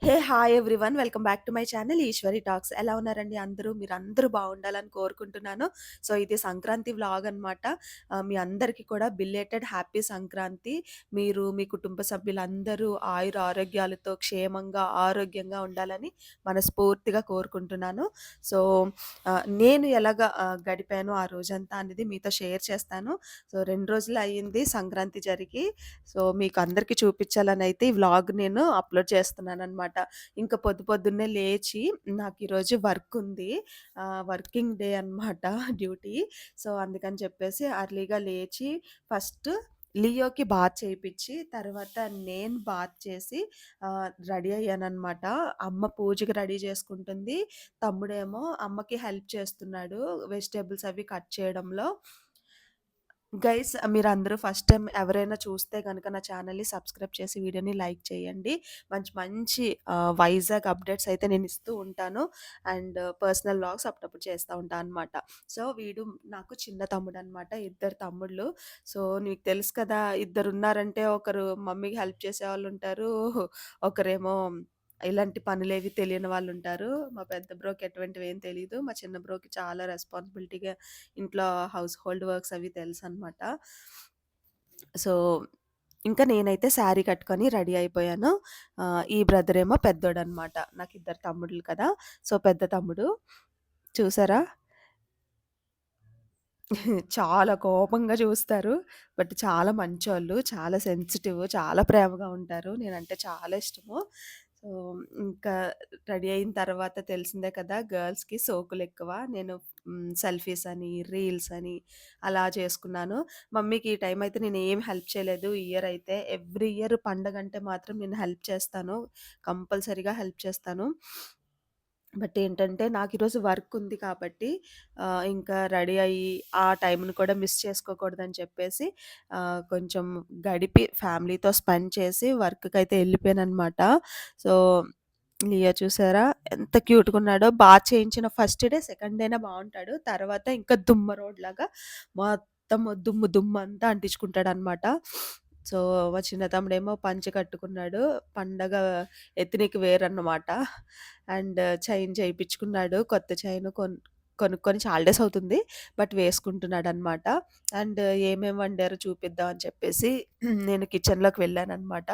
Hi everyone. Welcome back to my channel Eshwari talks. ఎలా ఉన్నారండి అందరూ? మీరందరూ బాగుండాలని కోరుకుంటున్నాను. సో, ఇది సంక్రాంతి వ్లాగ్ అనమాట. మీ అందరికీ కూడా బిలేటెడ్ హ్యాపీ సంక్రాంతి. మీరు, మీ కుటుంబ సభ్యులందరూ ఆయుర ఆరోగ్యాలతో క్షేమంగా, ఆరోగ్యంగా ఉండాలని మనస్ఫూర్తిగా కోరుకుంటున్నాను. సో, నేను ఎలాగా గడిపానో ఆ రోజంతా అనేది మీతో షేర్ చేస్తాను. సో, 2 రోజులు అయ్యింది సంక్రాంతి జరిగి. సో, మీకు అందరికీ చూపించాలనైతే ఈ వ్లాగ్ నేను అప్‌లోడ్ చేస్తున్నాననమాట. ఇంక పొద్దున్నే లేచి నాకీరోజు వర్కుంది. వర్కింగ్ డే అనమాట డ్యూటీ. సో, అందుకని చెప్పేసి అర్లీగా లేచి ఫస్ట్ లియోకి బాత్ చేపిచ్చి, తర్వాత నేను బాత్ చేసి రెడీ అయ్యాననమాట. అమ్మ పూజకి రెడీ చేసుకుంటుంది. తమ్ముడేమో అమ్మకి హెల్ప్ చేస్తున్నాడు వెజిటబుల్స్ అవి కట్ చేయడంలో. గైస్ మీరందరూ ఫస్ట్ టైమ్ ఎవరైనా చూస్తే గనక నా ఛానల్‌ని సబ్స్క్రైబ్ చేసి వీడియోని లైక్ చేయండి. మంచి మంచి వైజాగ్ అప్డేట్స్ అయితే నేను ఇస్తూ ఉంటాను. అండ్ పర్సనల్ వ్లాగ్స్ అప్పుడప్పుడు చేస్తా ఉంటా అనమాట. సో, వీడు నాకు చిన్న తమ్ముడనమాట. ఇద్దరు తమ్ముళ్ళు. సో, నీకు తెలుసు కదా! ఇద్దరున్నారంటే ఒకరు మమ్మీకి హెల్ప్ చేసేవాళ్ళుంటారు. ఒకరేమో ఇలాంటి పనులేవి తెలియని వాళ్ళుంటారు. మా పెద్ద బ్రోకి ఎటువంటివేం తెలీదు. మా చిన్న బ్రోకి చాలా రెస్పాన్సిబిలిటీగా ఇంట్లో హౌస్ హోల్డ్ వర్క్స్ అవి తెలుసనమాట. సో, ఇంకా నేనైతే శారీ కట్టుకొని రెడీ అయిపోయాను. ఈ బ్రదరేమో పెద్దోడనమాట. నాకిద్దరు తమ్ముళ్ళు కదా! సో, పెద్ద తమ్ముడు చూసారా? చాలా కోపంగా చూస్తారు. బట్ చాలా మంచోళ్ళు. చాలా సెన్సిటివ్. చాలా ప్రేమగా ఉంటారు. నేనంటే చాలా ఇష్టము. సో, ఇంకా రెడీ అయిన తర్వాత తెలిసిందే కదా! గర్ల్స్‌కి సోకులెక్కువ. నేను సెల్ఫీస్ అని, రీల్స్ అని అలా చేసుకున్నాను. మమ్మీకి ఈ టైం అయితే నేనేం హెల్ప్ చేయలేదు. ఈ ఇయర్ అయితే ఎవ్రీ ఇయర్ పండగంటే మాత్రం నేను హెల్ప్ చేస్తాను. కంపల్సరీగా హెల్ప్ చేస్తాను. బట్ ఏంటంటే, నాకీరోజు వర్కుంది కాబట్టి, ఇంకా రెడీ అయ్యి, ఆ టైంని కూడా మిస్ చేసుకోకూడదని చెప్పేసి, కొంచెం గడిపి ఫ్యామిలీతో స్పెండ్ చేసి వర్క్‌కైతే ఎళ్ళిపోయాననమాట. సో, లియో చూసారా? ఎంత క్యూట్‌గున్నాడో. చేయించిన ఫస్ట్ డే, సెకండ్ డేనే బావుంటాడు. తర్వాత ఇంకా దుమ్మ రోడ్‌లాగా మొత్తం దుమ్ము దుమ్మంతా అంటించుకుంటాడనమాట. సో, మా చిన్న తమ్ముడేమో పంచె కట్టుకున్నాడు. పండగ ఎత్నిక్ వేర్ అన్నమాట. అండ్ చైన్ చేయించుకున్నాడు. కొత్త చైన్ కొనుక్కొని చాలా డేస్ అవుతుంది. బట్ వేసుకుంటున్నాడనమాట. అండ్ ఏమేమి వండారో చూపిద్దాం అని చెప్పేసి నేను కిచెన్‌లోకి వెళ్ళాననమాట.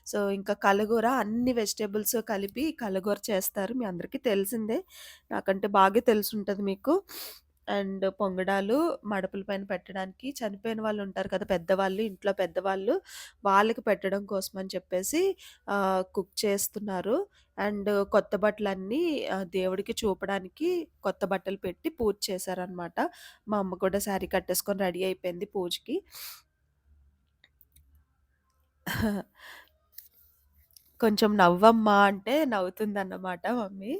సో, ఇంకా కలగూర అన్ని వెజిటబుల్స్ కలిపి కలగూర చేస్తారు. మీ అందరికీ తెలిసిందే. నాకంటే బాగా తెలిసుంటది మీకు. అండ్ పొంగడాలు మడపుల పైన పెట్టడానికి చనిపోయిన వాళ్ళుంటారు కదా! పెద్దవాళ్ళు, ఇంట్లో పెద్దవాళ్ళు. వాళ్ళకి పెట్టడం కోసమని చెప్పేసి కుక్ చేస్తున్నారు. అండ్ కొత్త బట్టలన్నీ దేవుడికి చూపడానికి కొత్త బట్టలు పెట్టి పూజ చేశారనమాట. మా అమ్మ కూడా శారీ కట్టేసుకొని రెడీ అయిపోయింది పూజకి. కొంచెం నవ్వమ్మా అంటే నవ్వుతుందన్నమాట మమ్మీ.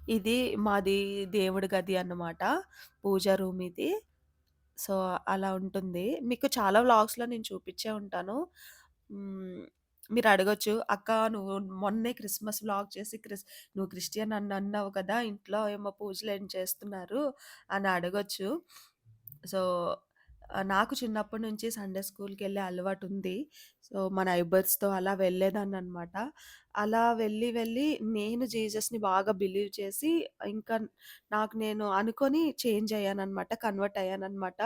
ఇది మాది దేవుడి గది అన్నమాట. పూజా రూమ్ ఇది. సో, అలా ఉంటుంది. మీకు చాలా వ్లాగ్స్‌లో నేను చూపిచ్చే ఉంటాను. హ్మ్. మీరడగొచ్చు, "అక్క నువ్వు మొన్నే క్రిస్మస్ వ్లాగ్ చేసి నువ్వు క్రిస్టియన్ అని అన్నావు కదా! ఇంట్లో ఏమో పూజలేం చేస్తున్నారు" అని అడగొచ్చు. సో, నాకు చిన్నప్పటి నుంచి సండే స్కూల్‌కెళ్ళే అలవాటుంది. సో, మా నైబర్స్‌తో అలా వెళ్ళేదాన్ననమాట. అలా వెళ్ళి నేను జీసస్‌ని బాగా బిలీవ్ చేసి ఇంకా నాకు నేను అనుకోని చేంజ్ అయ్యాననమాట. కన్వర్ట్ అయ్యాననమాట.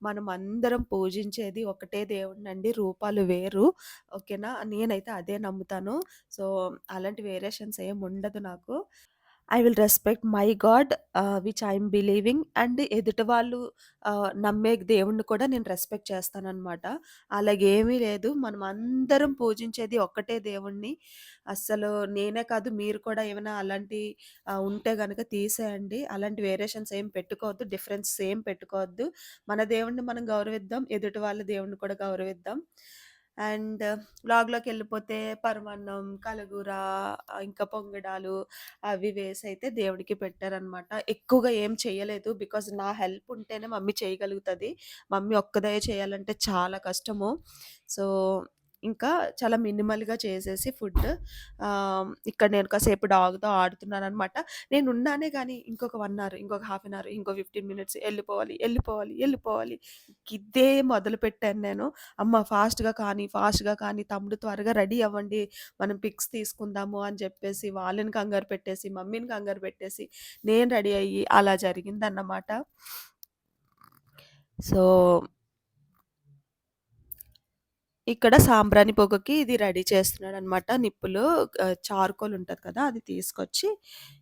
మనమందరం పూజించేది ఒకటే దేవుడినండి. రూపాలు వేరు. ఓకేనా? నేనైతే అదే నమ్ముతాను. సో, అలాంటి వేరియేషన్స్ ఏముండదు నాకు. I will respect my God which I'm believing and ఎదుటి వాళ్ళు నమ్మే దేవుడిని కూడా నేను రెస్పెక్ట్ చేస్తాననమాట. అలాగేమీ లేదు. మనమందరం పూజించేది ఒక్కటే దేవుడిని. అస్సలు నేనే కాదు మీరు కూడా ఏమైనా అలాంటి ఉంటే గనక తీసేయండి. అలాంటి వేరియేషన్స్ ఏం పెట్టుకోవద్దు. డిఫరెన్సెస్ ఏం పెట్టుకోవద్దు. మన దేవుడిని మనం గౌరవిద్దాం. ఎదుటి వాళ్ళ దేవుడిని కూడా గౌరవిద్దాం. అండ్ వ్లాగ్‌లోకెళ్ళిపోతే పరమాన్నం, కలగూర, ఇంకా పొంగడాలు అవి వేసైతే దేవుడికి పెట్టారనమాట. ఎక్కువగా ఏం చెయ్యలేదు. బికాజ్ నా హెల్ప్ ఉంటేనే మమ్మీ చేయగలుగుతది. మమ్మీ ఒక్కదే చేయాలంటే చాలా కష్టము. సో, ఇంకా చాలా మినిమల్‌గా చేసేసి ఫుడ్ ఇక్కడ నేను కాసేపు డాగ్‌తో ఆడుతున్నాననమాట. నేనున్నానే గానీ ఇంకొక 1 అవర్, ఇంకొక హాఫ్ అన్ అవర్, ఇంకో 15 మినిట్స్ ఎళ్ళిపోవాలి, ఎళ్ళిపోవాలి, ఎళ్ళిపోవాలి. ఇదే మొదలుపెట్టాను నేను. అమ్మ ఫాస్ట్‌గా కానీ, తమ్ముడు త్వరగా రెడీ అవ్వండి. మనం పిక్స్ తీసుకుందాము అని జెప్పేసి వాళ్ళని కంగారు పెట్టేసి, మమ్మీని కంగారు పెట్టేసి, నేను రెడీ అయ్యి అలా జరిగిందన్నమాట. సో ఇక్కడ సాంబ్రాణి పొగకి ఇది రెడీ చేస్తున్నాడనమాట. నిప్పులు చార్కోల్ ఉంటది కదా! అది తీసుకొచ్చి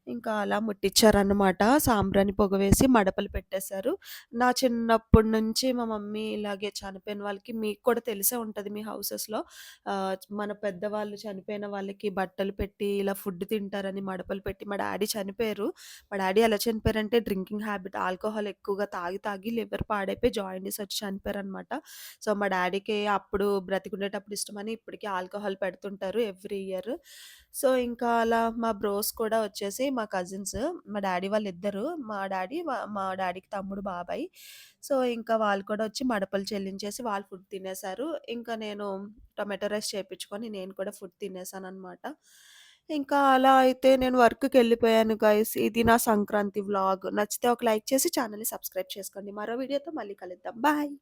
ఇంకా అలా ముట్టిచ్చారనమాట. సాంబ్రాణి పొగ వేసి మడతలు పెట్టేశారు. నా చిన్నప్పటి నుంచి మా మమ్మీ ఇలాగే చనిపోయిన వాళ్ళకి మీకు కూడా తెలిసే ఉంటది మీ హౌసెస్‌లో మన పెద్దవాళ్ళు చనిపోయిన వాళ్ళకి బట్టలు పెట్టి ఇలా ఫుడ్ తింటారని మడతలు పెట్టి మా డ్యాడీ చనిపోయారు. మా డ్యాడీ ఎలా చనిపోయారంటే డ్రింకింగ్ హ్యాబిట్ ఆల్కహాల్ ఎక్కువగా తాగి, తాగి లివర్ పాడైపోయి జాండీస్ వచ్చి చనిపోయారనమాట. సో, మా డ్యాడీకి అప్పుడు బ్రతికుండేటప్పుడు ఇష్టమని ఇప్పటికి ఆల్కహాల్ పెడుతుంటారు ఎవ్రీ ఇయర్. సో, ఇంకా అలా మా బ్రోస్ కూడా వచ్చేసి మా కజిన్స్ మా డ్యాడీ వాళ్ళిద్దరు. మా డ్యాడీకి తమ్ముడు, బాబాయ్. సో, ఇంకా వాళ్ళు కూడా వచ్చి మడపలు చెల్లించేసి వాళ్ళు ఫుడ్ తినేసారు. ఇంకా నేను టొమాటో రైస్ చేపిచ్చుకొని నేను కూడా ఫుడ్ తినేసాననమాట. ఇంకా అలా అయితే నేను వర్క్‌కెళ్ళిపోయాను గైస్. ఇది నా సంక్రాంతి వ్లాగ్. నచ్చితే ఒక లైక్ చేసి ఛానెల్‌ని సబ్స్క్రైబ్ చేసుకోండి. మరో వీడియోతో మళ్ళీ కలుద్దాం. బాయ్.